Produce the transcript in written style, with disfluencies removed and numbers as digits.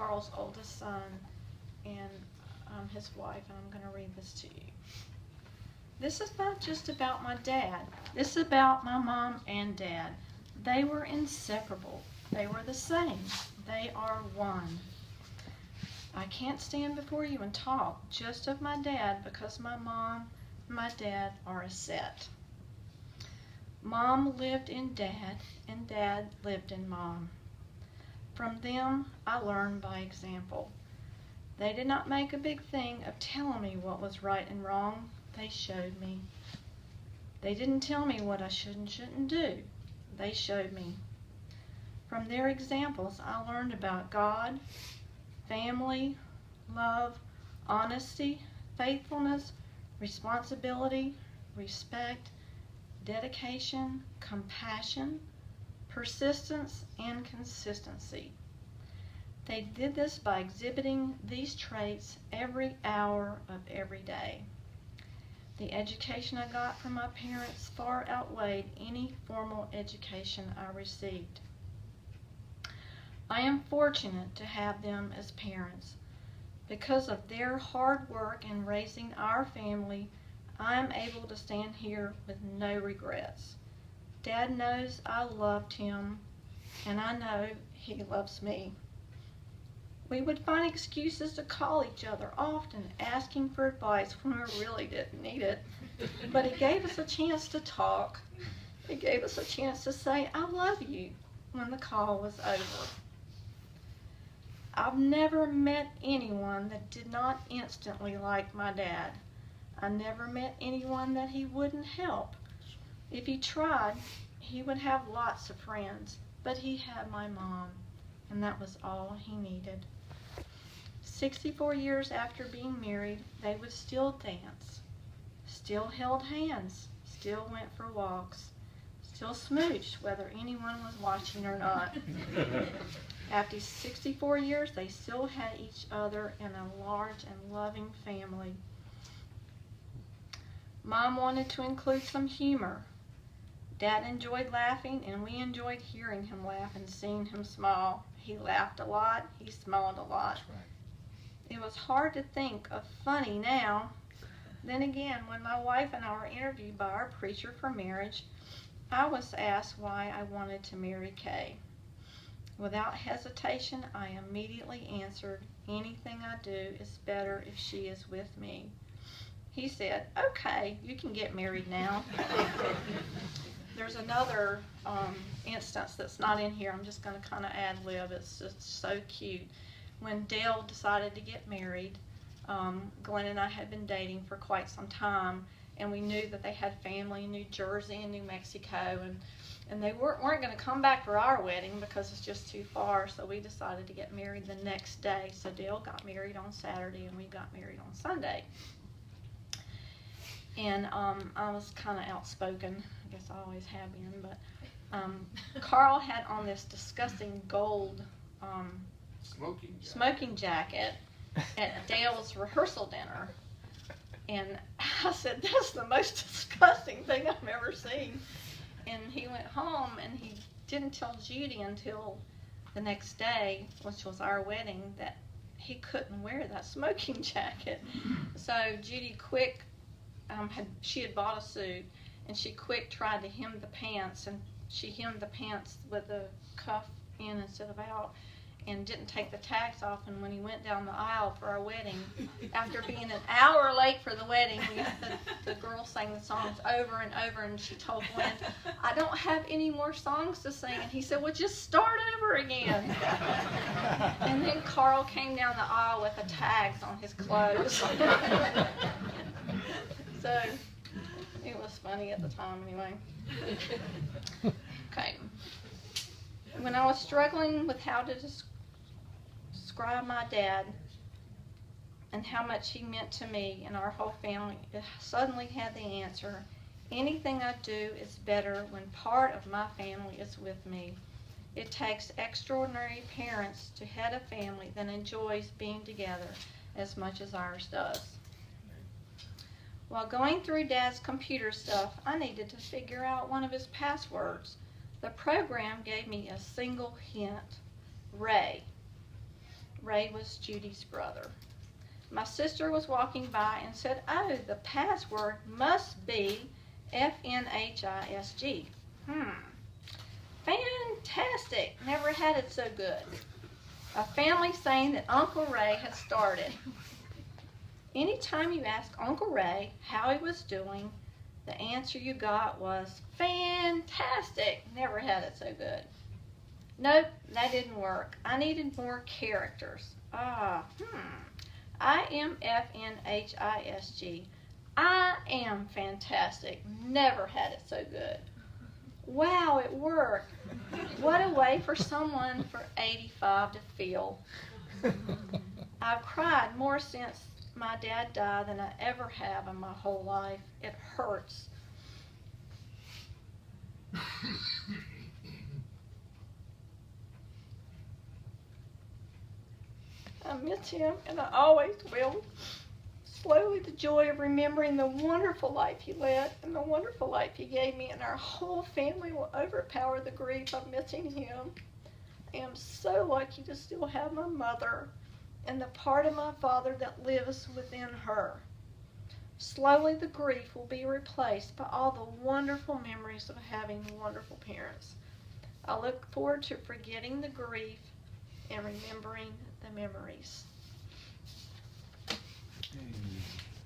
Carl's oldest son and his wife, and I'm going to read this to you. This is not just about my dad. This is about my mom and dad. They were inseparable. They were the same. They are one. I can't stand before you and talk just of my dad because my mom and my dad are a set. Mom lived in Dad, and Dad lived in Mom. From them, I learned by example. They did not make a big thing of telling me what was right and wrong. They showed me. They didn't tell me what I should and shouldn't do. They showed me. From their examples, I learned about God, family, love, honesty, faithfulness, responsibility, respect, dedication, compassion, persistence, and consistency. They did this by exhibiting these traits every hour of every day. The education I got from my parents far outweighed any formal education I received. I am fortunate to have them as parents. Because of their hard work in raising our family, I am able to stand here with no regrets. Dad knows I loved him, and I know he loves me. We would find excuses to call each other often, asking for advice when we really didn't need it. But it gave us a chance to talk. It gave us a chance to say, I love you, when the call was over. I've never met anyone that did not instantly like my dad. I never met anyone that he wouldn't help. If he tried, he would have lots of friends, but he had my mom, and that was all he needed. 64 years after being married, they would still dance, still held hands, still went for walks, still smooched whether anyone was watching or not. After 64 years, they still had each other in a large and loving family. Mom wanted to include some humor. Dad enjoyed laughing, and we enjoyed hearing him laugh and seeing him smile. He laughed a lot. He smiled a lot. It was hard to think of funny now. Then again, when my wife and I were interviewed by our preacher for marriage, I was asked why I wanted to marry Kay. Without hesitation, I immediately answered, anything I do is better if she is with me. He said, okay, you can get married now. There's another instance that's not in here. I'm just going to kind of ad-lib. It's just so cute. When Dale decided to get married, Glenn and I had been dating for quite some time, and we knew that they had family in New Jersey and New Mexico, and they weren't going to come back for our wedding because it's just too far, so we decided to get married the next day. So Dale got married on Saturday, and we got married on Sunday. And I was kind of outspoken. I guess I always have been, but Carl had on this disgusting gold smoking jacket at Dale's rehearsal dinner. And I said, that's the most disgusting thing I've ever seen. And he went home, and he didn't tell Judy until the next day, which was our wedding, that he couldn't wear that smoking jacket. So Judy quick, she had bought a suit, and she quick tried to hem the pants, and she hemmed the pants with the cuff in instead of out, and didn't take the tags off. And when he went down the aisle for our wedding, after being an hour late for the wedding, the girl sang the songs over and over, and she told Glenn, I don't have any more songs to sing. And he said, well, just start over again. And then Carl came down the aisle with the tags on his clothes. So it was funny at the time anyway. Okay. When I was struggling with how to describe my dad and how much he meant to me and our whole family, I suddenly had the answer. Anything I do is better when part of my family is with me. It takes extraordinary parents to head a family that enjoys being together as much as ours does. While going through Dad's computer stuff, I needed to figure out one of his passwords. The program gave me a single hint, Ray. Ray was Judy's brother. My sister was walking by and said, "Oh, the password must be FNHISG. Fantastic. Never had it so good." A family saying that Uncle Ray had started. Anytime you asked Uncle Ray how he was doing, the answer you got was, "Fantastic. Never had it so good." Nope, that didn't work. I needed more characters. I am FNHISG. I am fantastic. Never had it so good. Wow, it worked. What a way for someone for 85 to feel. I've cried more since my dad died than I ever have in my whole life. It hurts. I miss him, and I always will. Slowly, the joy of remembering the wonderful life he led and the wonderful life he gave me and our whole family will overpower the grief of missing him. I am so lucky to still have my mother and the part of my father that lives within her. Slowly, the grief will be replaced by all the wonderful memories of having wonderful parents. I look forward to forgetting the grief and remembering the memories. Amen.